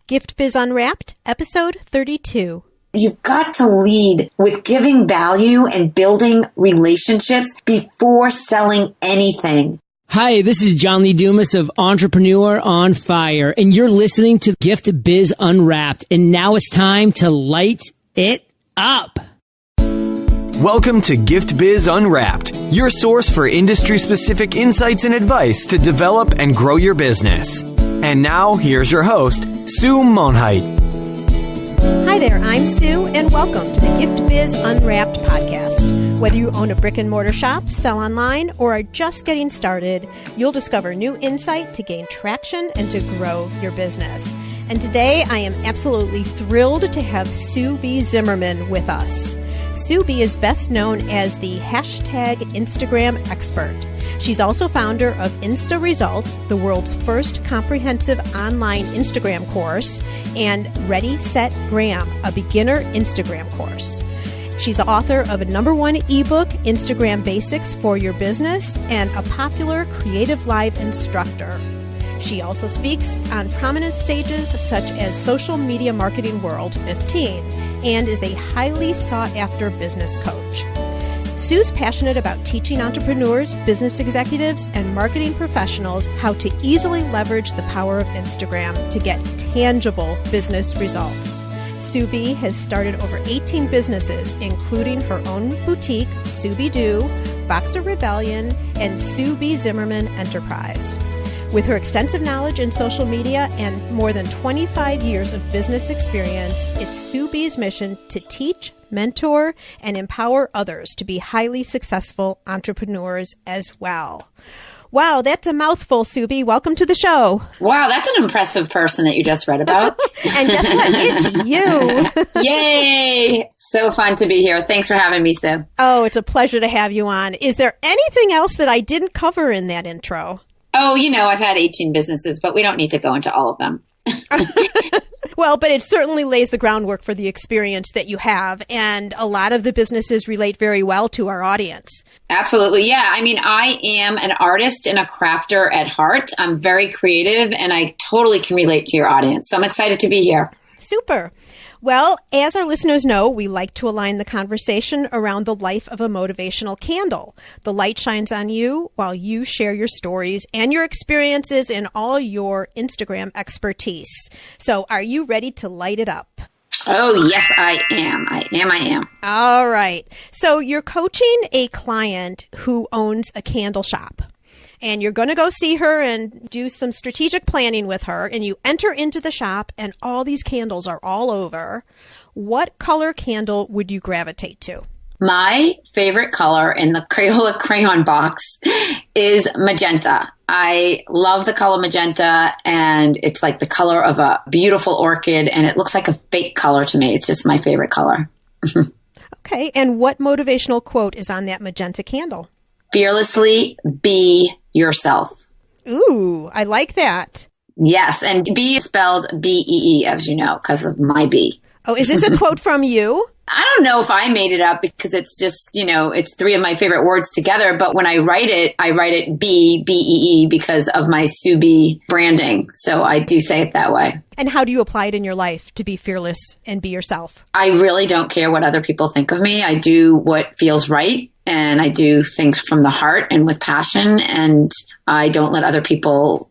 Gift Biz Unwrapped, episode 32. You've got to lead with giving value and building relationships before selling anything. Hi, this is John Lee Dumas of Entrepreneur on Fire, and you're listening to Gift Biz Unwrapped. And now it's time to light it up. Welcome to Gift Biz Unwrapped, your source for industry-specific insights and advice to develop and grow your business. And now, here's your host, Sue Monheit. Hi there, I'm Sue, and welcome to the Gift Biz Unwrapped podcast. Whether you own a brick and mortar shop, sell online, or are just getting started, you'll discover new insight to gain traction and to grow your business. And today, I am absolutely thrilled to have Sue B Zimmerman with us. Sue B is best known as the hashtag Instagram expert. She's also founder of Insta Results, the world's first comprehensive online Instagram course, and Ready, Set, Gram, a beginner Instagram course. She's the author of a #1 ebook, Instagram Basics for Your Business, and a popular Creative Live instructor. She also speaks on prominent stages such as Social Media Marketing World 15 and is a highly sought-after business coach. Sue's passionate about teaching entrepreneurs, business executives, and marketing professionals how to easily leverage the power of Instagram to get tangible business results. Sue B has started over 18 businesses, including her own boutique, Sue B Do, Boxer Rebellion, and Sue B Zimmerman Enterprise. With her extensive knowledge in social media and more than 25 years of business experience, it's Sue B's mission to teach, mentor, and empower others to be highly successful entrepreneurs as well. Wow, that's a mouthful, Sue B. Welcome to the show. Wow, that's an impressive person that you just read about. And guess what? It's you. Yay! So fun to be here. Thanks for having me, Sue. Oh, it's a pleasure to have you on. Is there anything else that I didn't cover in that intro? Oh, I've had 18 businesses, but we don't need to go into all of them. Well, but it certainly lays the groundwork for the experience that you have. And a lot of the businesses relate very well to our audience. Absolutely. Yeah. I am an artist and a crafter at heart. I'm very creative and I totally can relate to your audience. So I'm excited to be here. Super. Well, as our listeners know, we like to align the conversation around the life of a motivational candle. The light shines on you while you share your stories and your experiences in all your Instagram expertise. So are you ready to light it up? Oh, yes, I am. I am. All right. So you're coaching a client who owns a candle shop. And you're going to go see her and do some strategic planning with her. And you enter into the shop and all these candles are all over. What color candle would you gravitate to? My favorite color in the Crayola crayon box is magenta. I love the color magenta, and it's like the color of a beautiful orchid, and it looks like a fake color to me. It's just my favorite color. Okay. And what motivational quote is on that magenta candle? Fearlessly be yourself. Ooh, I like that. Yes. And be is spelled B-E-E, as you know, because of my B. Oh, is this a quote from you? I don't know if I made it up because it's just, it's three of my favorite words together. But when I write it B-E-E because of my Sue B branding. So I do say it that way. And how do you apply it in your life to be fearless and be yourself? I really don't care what other people think of me. I do what feels right. And I do things from the heart and with passion. And I don't let other people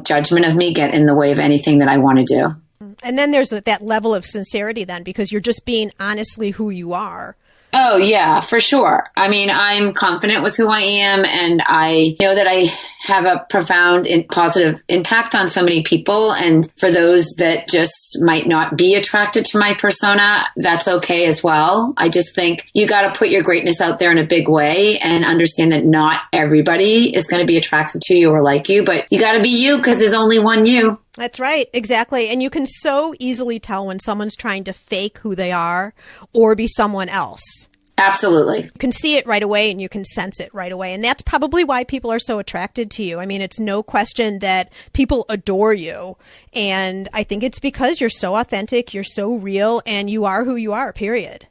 judgment of me get in the way of anything that I want to do. And then there's that level of sincerity then, because you're just being honestly who you are. Oh, yeah, for sure. I'm confident with who I am, and I know that I have a profound and positive impact on so many people. And for those that just might not be attracted to my persona, that's okay as well. I just think you got to put your greatness out there in a big way and understand that not everybody is going to be attracted to you or like you, but you got to be you because there's only one you. That's right. Exactly. And you can so easily tell when someone's trying to fake who they are or be someone else. Absolutely. You can see it right away and you can sense it right away. And that's probably why people are so attracted to you. It's no question that people adore you. And I think it's because you're so authentic, you're so real, and you are who you are, period.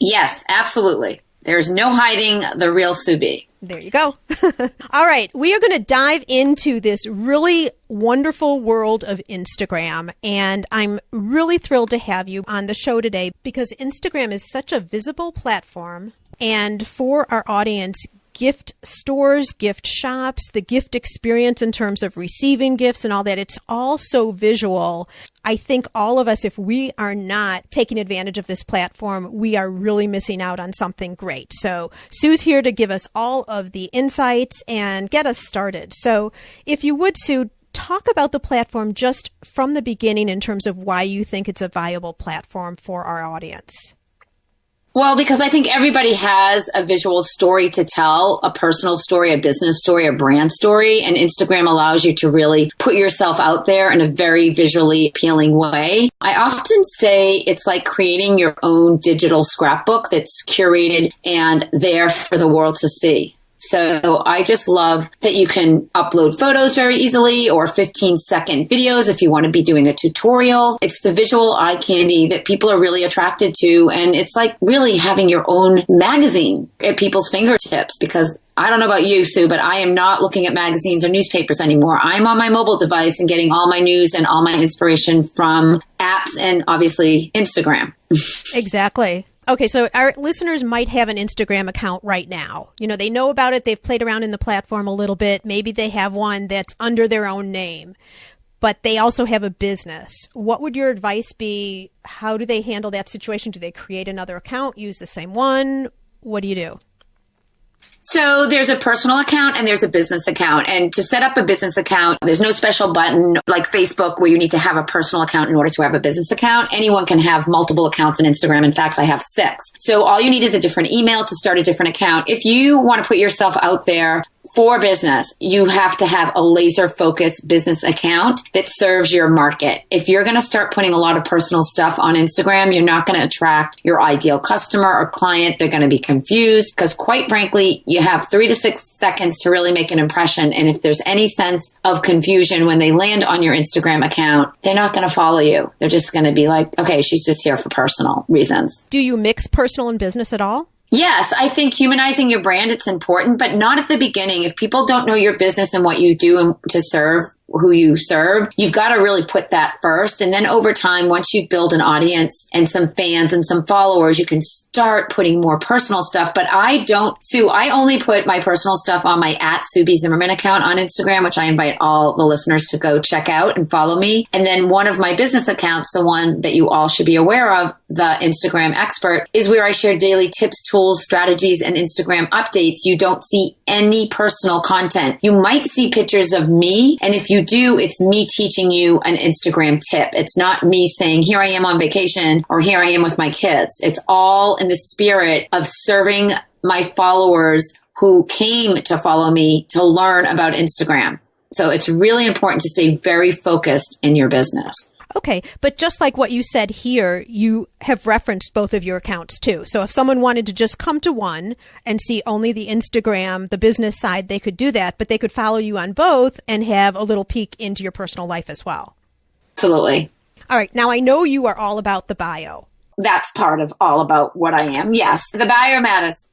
Yes, absolutely. There's no hiding the real Sue B. There you go. All right. We are going to dive into this really wonderful world of Instagram. And I'm really thrilled to have you on the show today because Instagram is such a visible platform. And for our audience, gift stores, gift shops, the gift experience in terms of receiving gifts and all that, it's all so visual. I think all of us, if we are not taking advantage of this platform, we are really missing out on something great. So Sue's here to give us all of the insights and get us started. So if you would, Sue, talk about the platform just from the beginning in terms of why you think it's a viable platform for our audience. Well, because I think everybody has a visual story to tell, a personal story, a business story, a brand story, and Instagram allows you to really put yourself out there in a very visually appealing way. I often say it's like creating your own digital scrapbook that's curated and there for the world to see. So I just love that you can upload photos very easily or 15-second videos if you want to be doing a tutorial. It's the visual eye candy that people are really attracted to. And it's like really having your own magazine at people's fingertips because I don't know about you, Sue, but I am not looking at magazines or newspapers anymore. I'm on my mobile device and getting all my news and all my inspiration from apps and obviously Instagram. Exactly. Okay, so our listeners might have an Instagram account right now. You know, they know about it. They've played around in the platform a little bit. Maybe they have one that's under their own name, but they also have a business. What would your advice be? How do they handle that situation? Do they create another account, use the same one? What do you do? So there's a personal account and there's a business account. And to set up a business account, there's no special button like Facebook where you need to have a personal account in order to have a business account. Anyone can have multiple accounts on Instagram. In fact, I have 6. So all you need is a different email to start a different account. If you want to put yourself out there for business, you have to have a laser focused business account that serves your market. If you're going to start putting a lot of personal stuff on Instagram, you're not going to attract your ideal customer or client. They're going to be confused because quite frankly, you have 3 to 6 seconds to really make an impression. And if there's any sense of confusion when they land on your Instagram account, they're not going to follow you. They're just going to be like, okay, she's just here for personal reasons. Do you mix personal and business at all? Yes, I think humanizing your brand, it's important, but not at the beginning. If people don't know your business and what you do and to serve who you serve, you've got to really put that first. And then over time, once you've built an audience and some fans and some followers, you can start putting more personal stuff. But I don't, Sue, I only put my personal stuff on my @Sue B Zimmerman account on Instagram, which I invite all the listeners to go check out and follow me. And then one of my business accounts, the one that you all should be aware of, the Instagram Expert, is where I share daily tips, tools, strategies, and Instagram updates. You don't see any personal content. You might see pictures of me. And if you do, it's me teaching you an Instagram tip. It's not me saying, here I am on vacation or here I am with my kids. It's all in the spirit of serving my followers who came to follow me to learn about Instagram. So it's really important to stay very focused in your business. Okay, but just like what you said here, you have referenced both of your accounts too. So if someone wanted to just come to one and see only the Instagram, the business side, they could do that, but they could follow you on both and have a little peek into your personal life as well. Absolutely. All right, now I know you are all about the bio. That's part of all about what I am. Yes, the bio matters.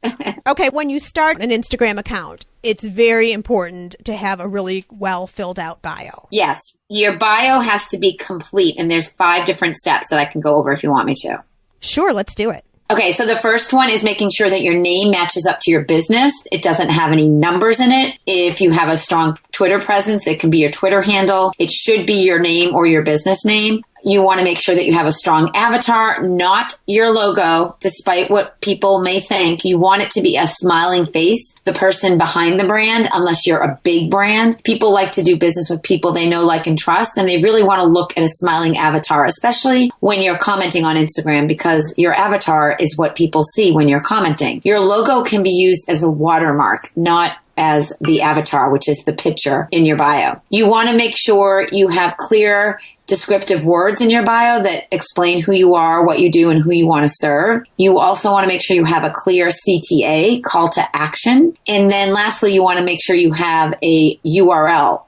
Okay, when you start an Instagram account, it's very important to have a really well filled out bio. Yes, your bio has to be complete, and there's 5 different steps that I can go over if you want me to. Sure, let's do it. Okay, so the first one is making sure that your name matches up to your business. It doesn't have any numbers in it. If you have a strong Twitter presence, it can be your Twitter handle. It should be your name or your business name. You want to make sure that you have a strong avatar, not your logo, despite what people may think. You want it to be a smiling face, the person behind the brand, unless you're a big brand. People like to do business with people they know, like, and trust, and they really want to look at a smiling avatar, especially when you're commenting on Instagram, because your avatar is what people see when you're commenting. Your logo can be used as a watermark, not as the avatar, which is the picture in your bio. You want to make sure you have clear, descriptive words in your bio that explain who you are, what you do, and who you want to serve. You also want to make sure you have a clear CTA, call to action. And then lastly, you want to make sure you have a URL.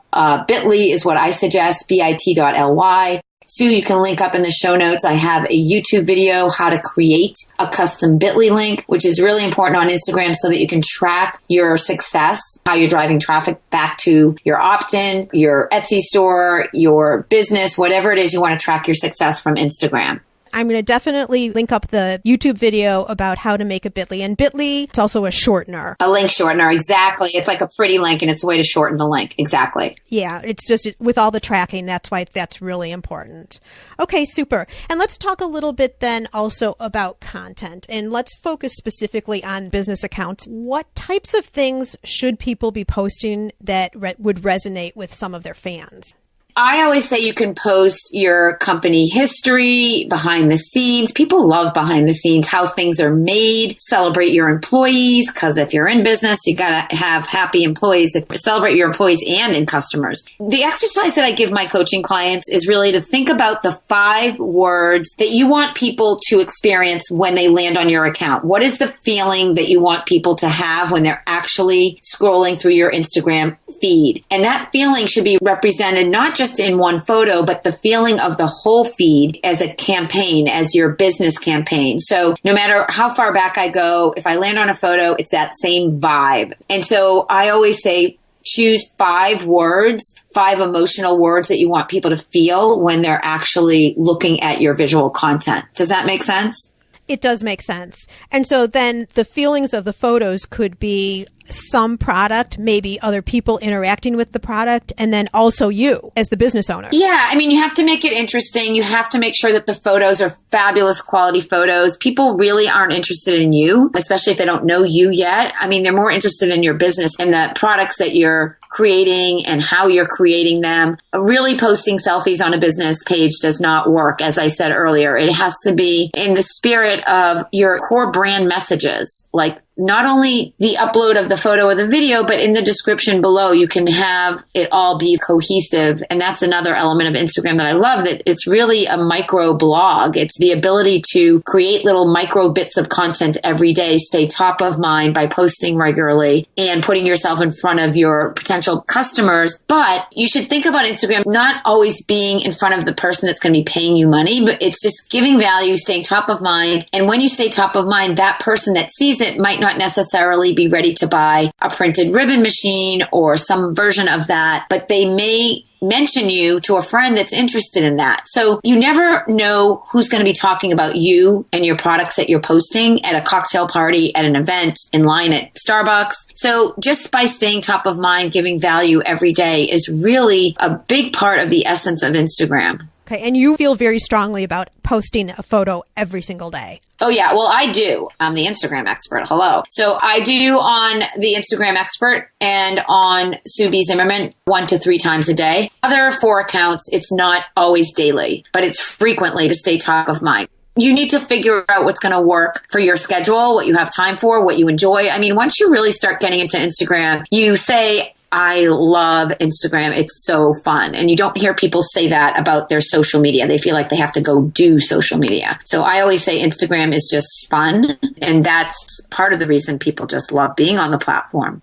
Bit.ly is what I suggest, bit.ly. Sue, you can link up in the show notes. I have a YouTube video, how to create a custom Bitly link, which is really important on Instagram so that you can track your success, how you're driving traffic back to your opt-in, your Etsy store, your business, whatever it is you want to track your success from Instagram. I'm going to definitely link up the YouTube video about how to make a Bitly. And Bitly, it's also a shortener. A link shortener, exactly. It's like a pretty link and it's a way to shorten the link. Exactly. Yeah, it's just with all the tracking, that's why that's really important. Okay, super. And let's talk a little bit then also about content. And let's focus specifically on business accounts. What types of things should people be posting that would resonate with some of their fans? I always say you can post your company history, behind the scenes. People love behind the scenes, how things are made, celebrate your employees, because if you're in business, you got to have happy employees. Celebrate your employees and in customers. The exercise that I give my coaching clients is really to think about the 5 words that you want people to experience when they land on your account. What is the feeling that you want people to have when they're actually scrolling through your Instagram feed? And that feeling should be represented not just in one photo, but the feeling of the whole feed as a campaign, as your business campaign. So no matter how far back I go, if I land on a photo, it's that same vibe. And so I always say, choose 5 words, 5 emotional words that you want people to feel when they're actually looking at your visual content. Does that make sense? It does make sense. And so then the feelings of the photos could be some product, maybe other people interacting with the product, and then also you as the business owner. Yeah, I mean, you have to make it interesting. You have to make sure that the photos are fabulous quality photos. People really aren't interested in you, especially if they don't know you yet. I mean, they're more interested in your business and the products that you're creating and how you're creating them. Really posting selfies on a business page does not work. As I said earlier, it has to be in the spirit of your core brand messages, like not only the upload of the photo or the video, but in the description below, you can have it all be cohesive. And that's another element of Instagram that I love, that it's really a micro blog. It's the ability to create little micro bits of content every day, stay top of mind by posting regularly and putting yourself in front of your potential customers. But you should think about Instagram not always being in front of the person that's going to be paying you money, but it's just giving value, staying top of mind. And when you stay top of mind, that person that sees it might not necessarily be ready to buy a printed ribbon machine or some version of that, but they may mention you to a friend that's interested in that. So you never know who's going to be talking about you and your products that you're posting at a cocktail party, at an event, in line at Starbucks. So just by staying top of mind, giving value every day is really a big part of the essence of Instagram. Okay, and you feel very strongly about posting a photo every single day. Oh, yeah. Well, I do. I'm the Instagram expert. Hello. So I do on the Instagram expert and on Sue B Zimmerman 1 to 3 times a day. Other 4 accounts, it's not always daily, but it's frequently to stay top of mind. You need to figure out what's going to work for your schedule, what you have time for, what you enjoy. I mean, once you really start getting into Instagram, you say, I love Instagram. It's so fun. And you don't hear people say that about their social media. They feel like they have to go do social media. So I always say Instagram is just fun. And that's part of the reason people just love being on the platform.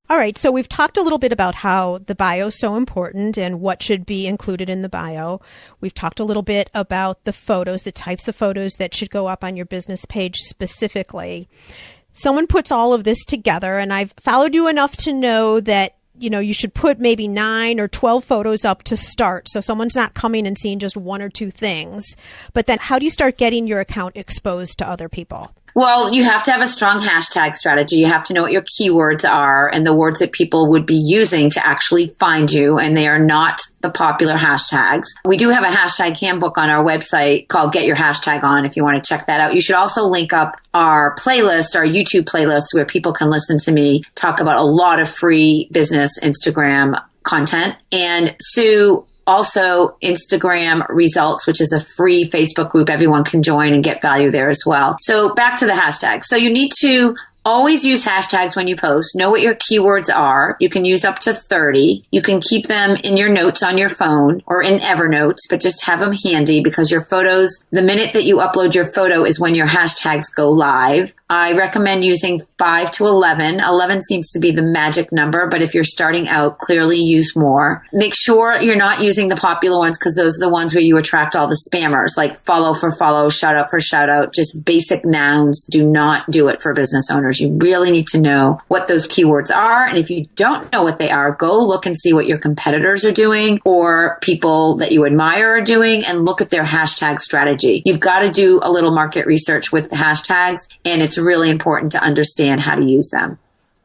All right. So we've talked a little bit about how the bio is so important and what should be included in the bio. We've talked a little bit about the photos, the types of photos that should go up on your business page specifically. Someone puts all of this together, and I've followed you enough to know that you should put maybe 9 or 12 photos up to start. So someone's not coming and seeing just 1 or 2 things. But then how do you start getting your account exposed to other people? Well, you have to have a strong hashtag strategy. You have to know what your keywords are and the words that people would be using to actually find you. And they are not the popular hashtags. We do have a hashtag handbook on our website called Get Your Hashtag On if you want to check that out. You should also link up our playlist, our YouTube playlist, where people can listen to me talk about a lot of free business Instagram content. And Sue, also Instagram Results, which is a free Facebook group everyone can join and get value there as well. So back to the hashtag. So you need to always use hashtags when you post. Know what your keywords are. You can use up to 30. You can keep them in your notes on your phone or in Evernote, but just have them handy because your photos, the minute that you upload your photo is when your hashtags go live. I recommend using 5 to 11. 11 seems to be the magic number, but if you're starting out, clearly use more. Make sure you're not using the popular ones because those are the ones where you attract all the spammers, like follow for follow, shout out for shout out, just basic nouns. Do not do it for business owners. You really need to know what those keywords are. And if you don't know what they are, go look and see what your competitors are doing or people that you admire are doing and look at their hashtag strategy. You've got to do a little market research with the hashtags, and it's really important to understand how to use them.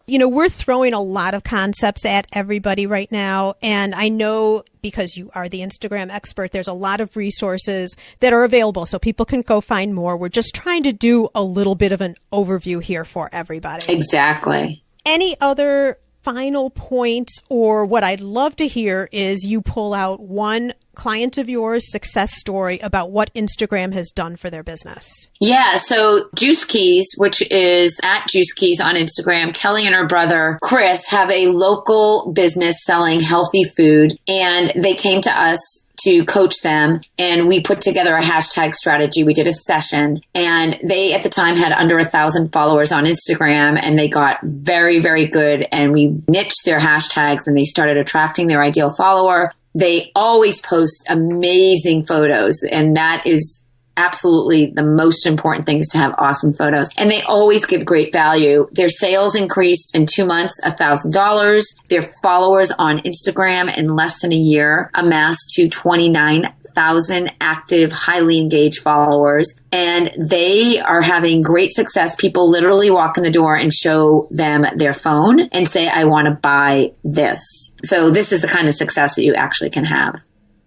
You know, we're throwing a lot of concepts at everybody right now. And I know because you are the Instagram expert, there's a lot of resources that are available so people can go find more. We're just trying to do a little bit of an overview here for everybody. Exactly. Any other final points, or what I'd love to hear is you pull out one client of yours success story about what Instagram has done for their business. Yeah. So Juice Keys, which is at Juice Keys on Instagram, Kelly and her brother, Chris, have a local business selling healthy food. And they came to us to coach them, and we put together a hashtag strategy. We did a session, and they at the time had under 1,000 followers on Instagram, and they got very, very good. And we niched their hashtags, and they started attracting their ideal follower. They always post amazing photos, and that is absolutely the most important thing, is to have awesome photos. And they always give great value. Their sales increased in 2 months, $1,000. Their followers on Instagram in less than a year amassed to 29,000 active, highly engaged followers. And they are having great success. People literally walk in the door and show them their phone and say, I want to buy this. So this is the kind of success that you actually can have.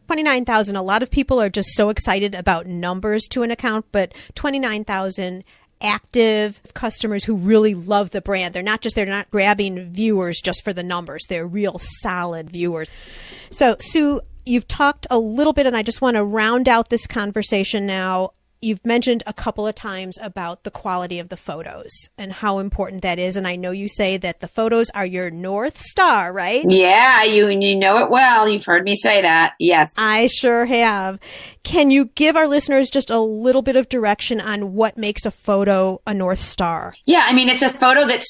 29,000. A lot of people are just so excited about numbers to an account, but 29,000 active customers who really love the brand. They're not grabbing viewers just for the numbers. They're real solid viewers. So, Sue, you've talked a little bit, and I just want to round out this conversation now. You've mentioned a couple of times about the quality of the photos and how important that is. And I know you say that the photos are your North Star, right? Yeah, you know it well. You've heard me say that. Yes. I sure have. Can you give our listeners just a little bit of direction on what makes a photo a North Star? Yeah, I mean, it's a photo that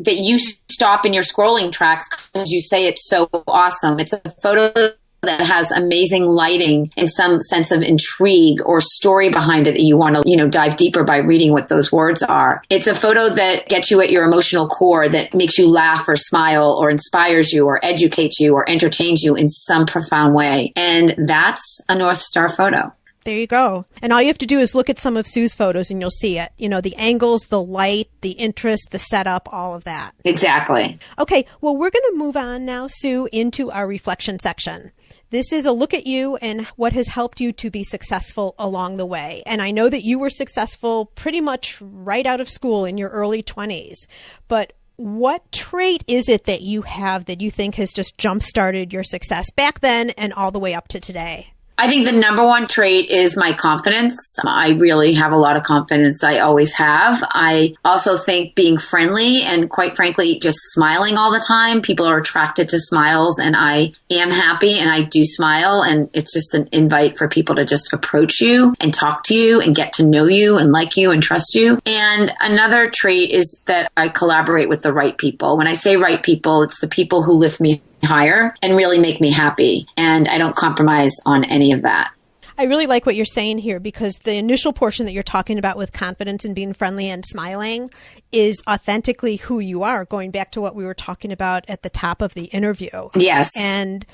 you stop in your scrolling tracks because you say it's so awesome. It's a photo that has amazing lighting and some sense of intrigue or story behind it that you want to, dive deeper by reading what those words are. It's a photo that gets you at your emotional core, that makes you laugh or smile or inspires you or educates you or entertains you in some profound way. And that's a North Star photo. There you go. And all you have to do is look at some of Sue's photos and you'll see it. The angles, the light, the interest, the setup, all of that. Exactly. Okay. Well, we're going to move on now, Sue, into our reflection section. This is a look at you and what has helped you to be successful along the way. And I know that you were successful pretty much right out of school in your early 20s. But what trait is it that you have that you think has just jump-started your success back then and all the way up to today? I think the number one trait is my confidence. I really have a lot of confidence. I always have. I also think being friendly and, quite frankly, just smiling all the time. People are attracted to smiles, and I am happy and I do smile. And it's just an invite for people to just approach you and talk to you and get to know you and like you and trust you. And another trait is that I collaborate with the right people. When I say right people, it's the people who lift me higher and really make me happy. And I don't compromise on any of that. I really like what you're saying here, because the initial portion that you're talking about with confidence and being friendly and smiling is authentically who you are, going back to what we were talking about at the top of the interview. Yes. And,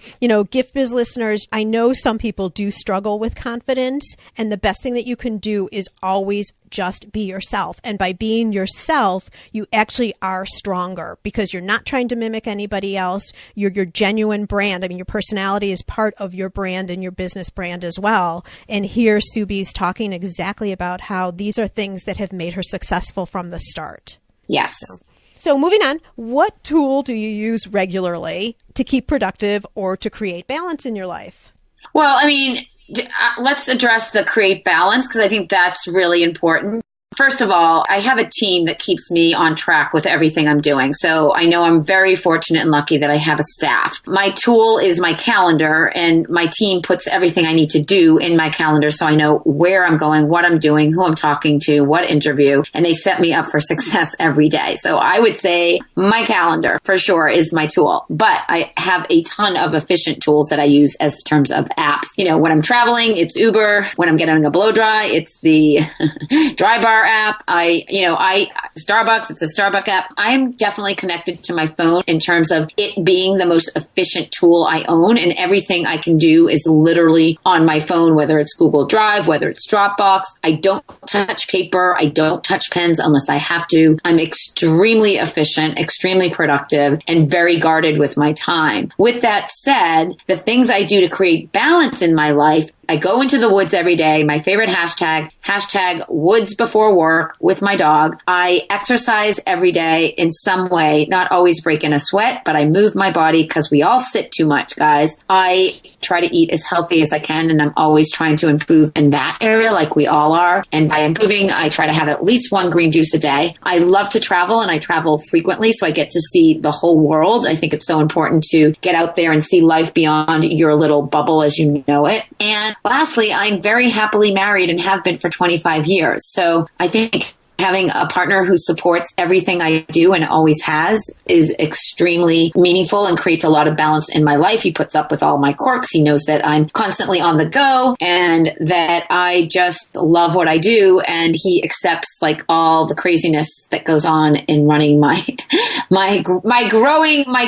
Gift Biz listeners, I know some people do struggle with confidence, and the best thing that you can do is always just be yourself. And by being yourself, you actually are stronger because you're not trying to mimic anybody else. You're your genuine brand. I mean, your personality is part of your brand and your business brand as well. And here Sue B's talking exactly about how these are things that have made her successful from the start. Yes. So moving on, what tool do you use regularly to keep productive or to create balance in your life? Well, I mean, let's address the create balance, because I think that's really important. First of all, I have a team that keeps me on track with everything I'm doing. So I know I'm very fortunate and lucky that I have a staff. My tool is my calendar, and my team puts everything I need to do in my calendar so I know where I'm going, what I'm doing, who I'm talking to, what interview, and they set me up for success every day. So I would say my calendar for sure is my tool, but I have a ton of efficient tools that I use as terms of apps. You know, when I'm traveling, it's Uber. When I'm getting a blow dry, it's the Dry Bar app. Starbucks, it's a Starbucks app. I'm definitely connected to my phone in terms of it being the most efficient tool I own, and everything I can do is literally on my phone, whether it's Google Drive, whether it's Dropbox. I don't touch paper. I don't touch pens unless I have to. I'm extremely efficient, extremely productive, and very guarded with my time. With that said, the things I do to create balance in my life, I go into the woods every day. My favorite hashtag woods before work with my dog. I exercise every day in some way, not always breaking a sweat, but I move my body because we all sit too much, guys. I try to eat as healthy as I can, and I'm always trying to improve in that area like we all are. And by improving, I try to have at least one green juice a day. I love to travel, and I travel frequently, so I get to see the whole world. I think it's so important to get out there and see life beyond your little bubble as you know it. And lastly, I'm very happily married and have been for 25 years. So I think having a partner who supports everything I do and always has is extremely meaningful and creates a lot of balance in my life. He puts up with all my quirks. He knows that I'm constantly on the go and that I just love what I do. And he accepts like all the craziness that goes on in running my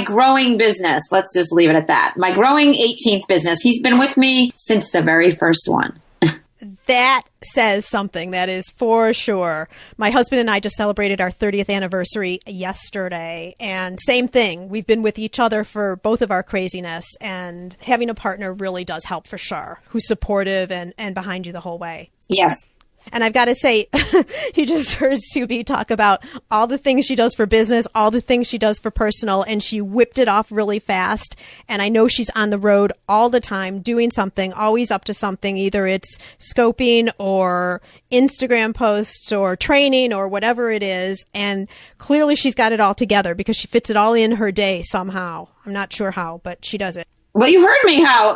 growing business. Let's just leave it at that. My growing 18th business. He's been with me since the very first one. That says something, that is for sure. My husband and I just celebrated our 30th anniversary yesterday, and same thing. We've been with each other for both of our craziness, and having a partner really does help for sure, who's supportive and behind you the whole way. Yes. And I've got to say, you just heard Sue B talk about all the things she does for business, all the things she does for personal, and she whipped it off really fast. And I know she's on the road all the time doing something, always up to something. Either it's scoping or Instagram posts or training or whatever it is. And clearly she's got it all together because she fits it all in her day somehow. I'm not sure how, but she does it. Well, you heard me how.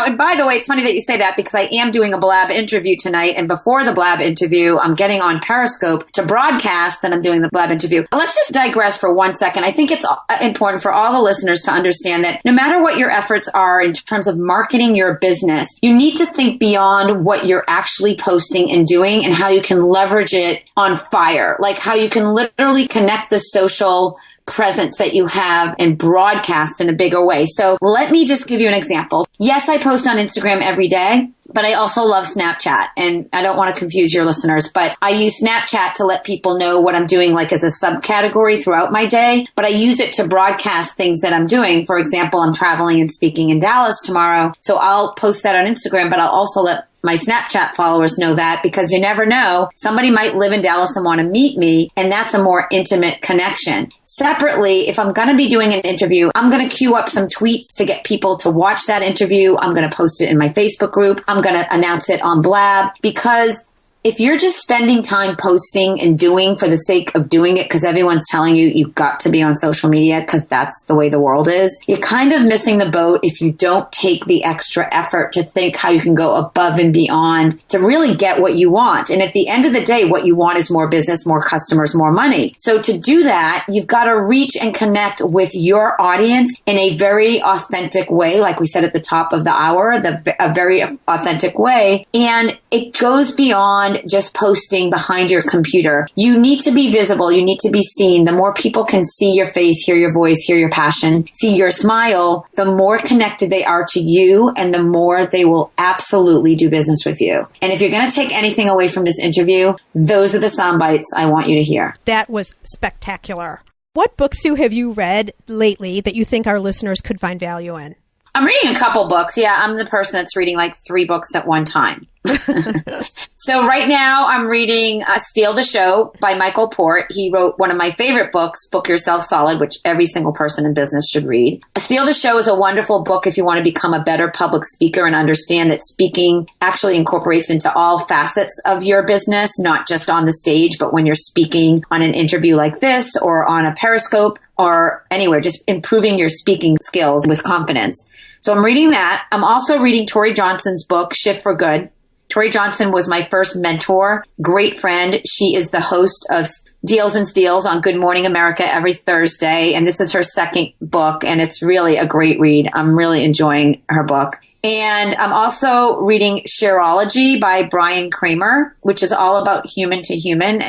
And by the way, it's funny that you say that because I am doing a Blab interview tonight. And before the Blab interview, I'm getting on Periscope to broadcast that I'm doing the Blab interview. Let's just digress for 1 second. I think it's important for all the listeners to understand that no matter what your efforts are in terms of marketing your business, you need to think beyond what you're actually posting and doing and how you can leverage it on fire. Like how you can literally connect the social presence that you have and broadcast in a bigger way. So let me just give you an example. Yes, I post on Instagram every day, but I also love Snapchat. And I don't want to confuse your listeners, but I use Snapchat to let people know what I'm doing like as a subcategory throughout my day. But I use it to broadcast things that I'm doing. For example, I'm traveling and speaking in Dallas tomorrow. So I'll post that on Instagram, but I'll also let my Snapchat followers know that because you never know. Somebody might live in Dallas and want to meet me, and that's a more intimate connection. Separately, if I'm going to be doing an interview, I'm going to queue up some tweets to get people to watch that interview. I'm going to post it in my Facebook group. I'm going to announce it on Blab because if you're just spending time posting and doing for the sake of doing it because everyone's telling you you've got to be on social media because that's the way the world is, you're kind of missing the boat if you don't take the extra effort to think how you can go above and beyond to really get what you want. And at the end of the day, what you want is more business, more customers, more money. So to do that, you've got to reach and connect with your audience in a very authentic way, like we said at the top of the hour, a very authentic way. And it goes beyond just posting behind your computer. You need to be visible. You need to be seen. The more people can see your face, hear your voice, hear your passion, see your smile, the more connected they are to you and the more they will absolutely do business with you. And if you're going to take anything away from this interview, those are the sound bites I want you to hear. That was spectacular. What books, Sue, have you read lately that you think our listeners could find value in? I'm reading a couple books. Yeah, I'm the person that's reading like 3 books at one time. So right now I'm reading Steal the Show by Michael Port. He wrote one of my favorite books, Book Yourself Solid, which every single person in business should read. Steal the Show is a wonderful book if you want to become a better public speaker and understand that speaking actually incorporates into all facets of your business, not just on the stage, but when you're speaking on an interview like this or on a Periscope or anywhere, just improving your speaking skills with confidence. So I'm reading that. I'm also reading Tory Johnson's book, Shift for Good. Tory Johnson was my first mentor, great friend. She is the host of Deals and Steals on Good Morning America every Thursday. And this is her second book, and it's really a great read. I'm really enjoying her book. And I'm also reading Shareology by Bryan Kramer, which is all about human to human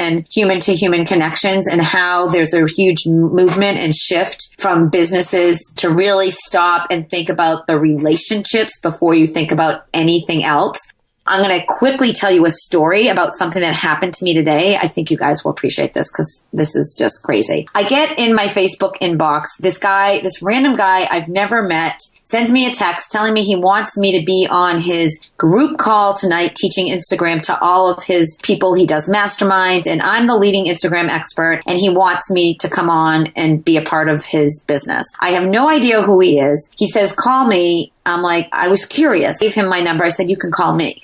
connections and how there's a huge movement and shift from businesses to really stop and think about the relationships before you think about anything else. I'm going to quickly tell you a story about something that happened to me today. I think you guys will appreciate this because this is just crazy. I get in my Facebook inbox, this random guy I've never met, sends me a text telling me he wants me to be on his group call tonight, teaching Instagram to all of his people. He does masterminds, and I'm the leading Instagram expert, and he wants me to come on and be a part of his business. I have no idea who he is. He says, call me. I'm like, I was curious. I gave him my number. I said, you can call me.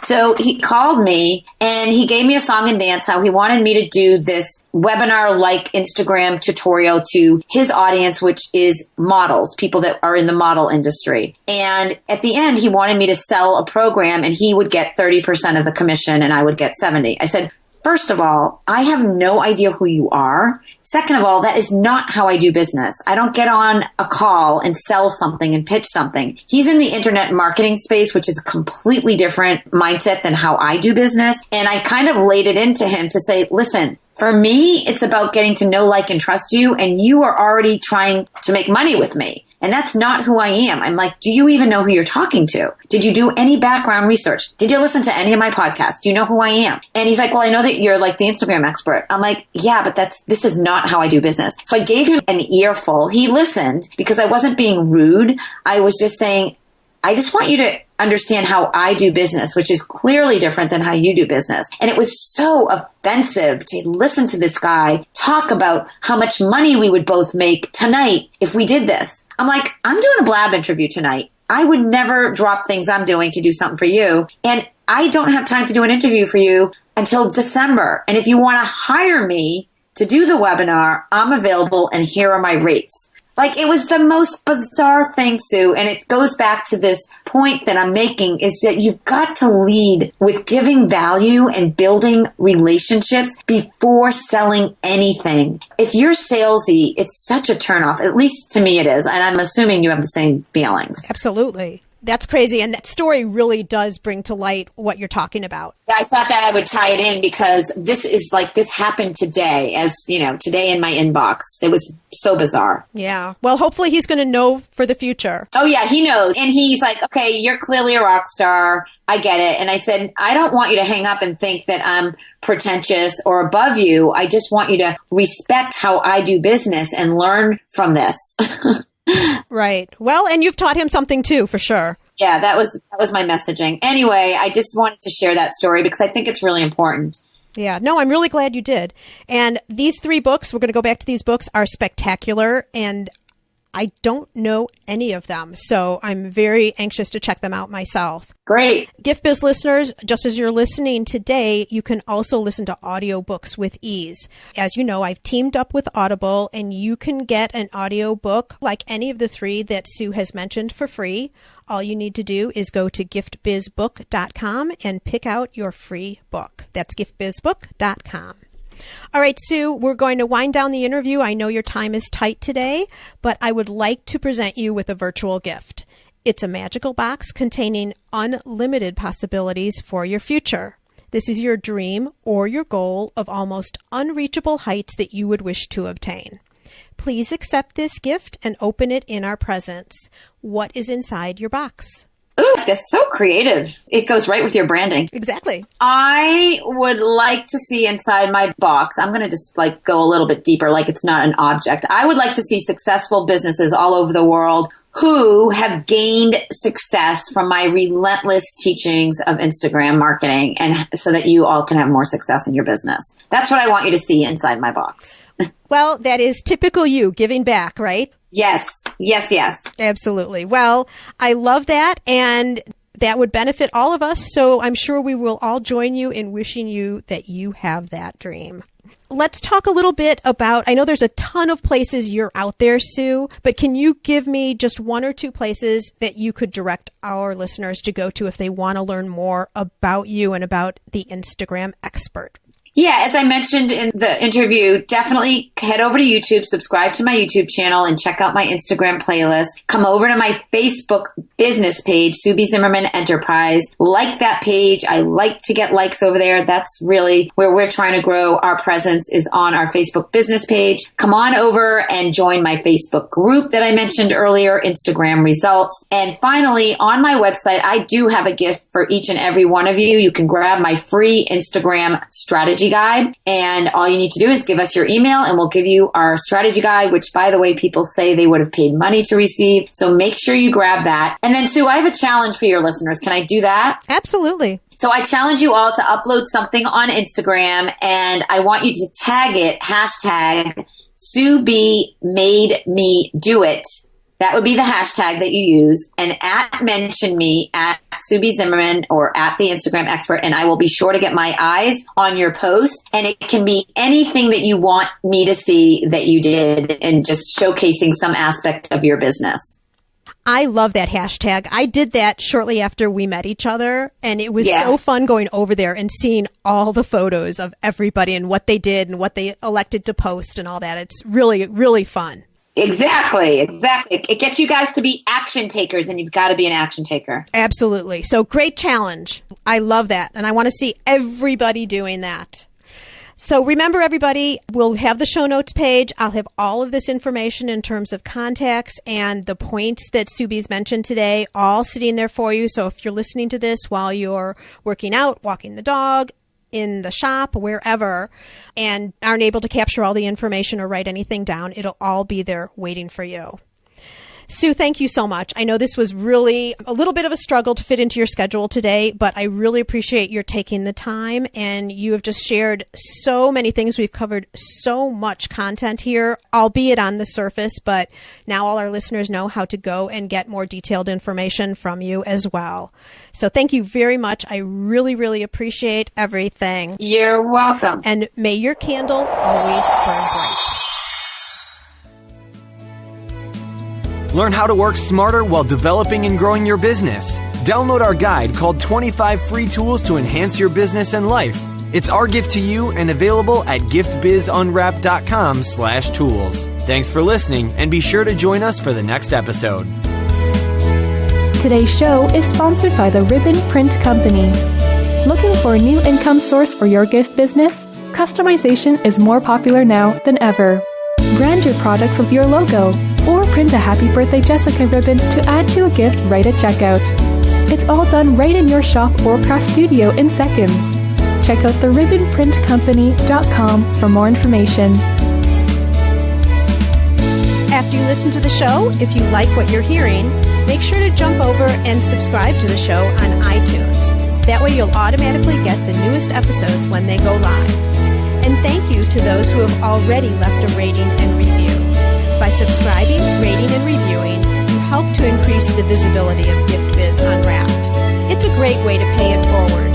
So he called me and he gave me a song and dance, how he wanted me to do this webinar-like Instagram tutorial to his audience, which is models, people that are in the model industry. And at the end, he wanted me to sell a program and he would get 30% of the commission and I would get 70. I said, first of all, I have no idea who you are. Second of all, that is not how I do business. I don't get on a call and sell something and pitch something. He's in the internet marketing space, which is a completely different mindset than how I do business. And I kind of laid it into him to say, listen, for me, it's about getting to know, like, and trust you. And you are already trying to make money with me. And that's not who I am. I'm like, do you even know who you're talking to? Did you do any background research? Did you listen to any of my podcasts? Do you know who I am? And he's like, well, I know that you're like the Instagram expert. I'm like, yeah, but this is not how I do business. So I gave him an earful. He listened because I wasn't being rude. I was just saying, I just want you to understand how I do business, which is clearly different than how you do business. And it was so offensive to listen to this guy talk about how much money we would both make tonight if we did this. I'm like, I'm doing a Blab interview tonight. I would never drop things I'm doing to do something for you. And I don't have time to do an interview for you until December. And if you want to hire me to do the webinar, I'm available and here are my rates. Like, it was the most bizarre thing, Sue. And it goes back to this point that I'm making is that you've got to lead with giving value and building relationships before selling anything. If you're salesy, it's such a turnoff. At least to me it is. And I'm assuming you have the same feelings. Absolutely. That's crazy. And that story really does bring to light what you're talking about. I thought that I would tie it in because this happened today, as you know, today in my inbox. It was so bizarre. Yeah. Well, hopefully he's going to know for the future. Oh, yeah, he knows. And he's like, okay, you're clearly a rock star. I get it. And I said, I don't want you to hang up and think that I'm pretentious or above you. I just want you to respect how I do business and learn from this. Right. Well, and you've taught him something too, for sure. Yeah, that was my messaging. Anyway, I just wanted to share that story because I think it's really important. Yeah, no, I'm really glad you did. And these 3 books, we're going to go back to these books, are spectacular. And I don't know any of them, so I'm very anxious to check them out myself. Great. Gift Biz listeners, just as you're listening today, you can also listen to audiobooks with ease. As you know, I've teamed up with Audible, and you can get an audiobook like any of the 3 that Sue has mentioned for free. All you need to do is go to giftbizbook.com and pick out your free book. That's giftbizbook.com. All right, Sue, we're going to wind down the interview. I know your time is tight today, but I would like to present you with a virtual gift. It's a magical box containing unlimited possibilities for your future. This is your dream or your goal of almost unreachable heights that you would wish to obtain. Please accept this gift and open it in our presence. What is inside your box? Ooh, that's so creative. It goes right with your branding. Exactly. I would like to see inside my box. I'm going to just go a little bit deeper, like it's not an object. I would like to see successful businesses all over the world who have gained success from my relentless teachings of Instagram marketing, and so that you all can have more success in your business. That's what I want you to see inside my box. Well, that is typical you, giving back, right? Yes. Absolutely. Well, I love that, and that would benefit all of us. So I'm sure we will all join you in wishing you that you have that dream. Let's talk a little bit about, I know there's a ton of places you're out there, Sue, but can you give me just one or two places that you could direct our listeners to go to if they want to learn more about you and about the Instagram expert? Yeah, as I mentioned in the interview, definitely head over to YouTube, subscribe to my YouTube channel, and check out my Instagram playlist. Come over to my Facebook business page, Sue B Zimmerman Enterprise. Like that page. I like to get likes over there. That's really where we're trying to grow our presence, is on our Facebook business page. Come on over and join my Facebook group that I mentioned earlier, Instagram Results. And finally, on my website, I do have a gift for each and every one of you. You can grab my free Instagram strategy guide, and all you need to do is give us your email and we'll give you our strategy guide, which, by the way, people say they would have paid money to receive. So make sure you grab that. And then, Sue, I have a challenge for your listeners. Can I do that? Absolutely. So I challenge you all to upload something on Instagram, and I want you to tag it, hashtag Sue B made me do it. That would be the hashtag that you use, and mention me at Sue B Zimmerman or at the Instagram expert, and I will be sure to get my eyes on your post. And it can be anything that you want me to see that you did, and just showcasing some aspect of your business. I love that hashtag. I did that shortly after we met each other, and it was so fun going over there and seeing all the photos of everybody and what they did and what they elected to post and all that. It's really, really fun. Exactly. It gets you guys to be action takers, and you've got to be an action taker. Absolutely. So great challenge. I love that. And I want to see everybody doing that. So remember, everybody, we'll have the show notes page. I'll have all of this information in terms of contacts and the points that Sue B's mentioned today, all sitting there for you. So if you're listening to this while you're working out, walking the dog, in the shop, wherever, and aren't able to capture all the information or write anything down, it'll all be there waiting for you. Sue, thank you so much. I know this was really a little bit of a struggle to fit into your schedule today, but I really appreciate your taking the time, and you have just shared so many things. We've covered so much content here, albeit on the surface, but now all our listeners know how to go and get more detailed information from you as well. So thank you very much. I really, really appreciate everything. You're welcome. And may your candle always burn bright. Learn how to work smarter while developing and growing your business. Download our guide called 25 Free Tools to Enhance Your Business and Life. It's our gift to you and available at giftbizunwrapped.com/tools. Thanks for listening, and be sure to join us for the next episode. Today's show is sponsored by the Ribbon Print Company. Looking for a new income source for your gift business? Customization is more popular now than ever. Brand your products with your logo, or print a Happy Birthday Jessica ribbon to add to a gift right at checkout. It's all done right in your shop or craft studio in seconds. Check out theribbonprintcompany.com for more information. After you listen to the show, if you like what you're hearing, make sure to jump over and subscribe to the show on iTunes. That way you'll automatically get the newest episodes when they go live. And thank you to those who have already left a rating and review. By subscribing, rating, and reviewing, you help to increase the visibility of Gift Biz Unwrapped. It's a great way to pay it forward.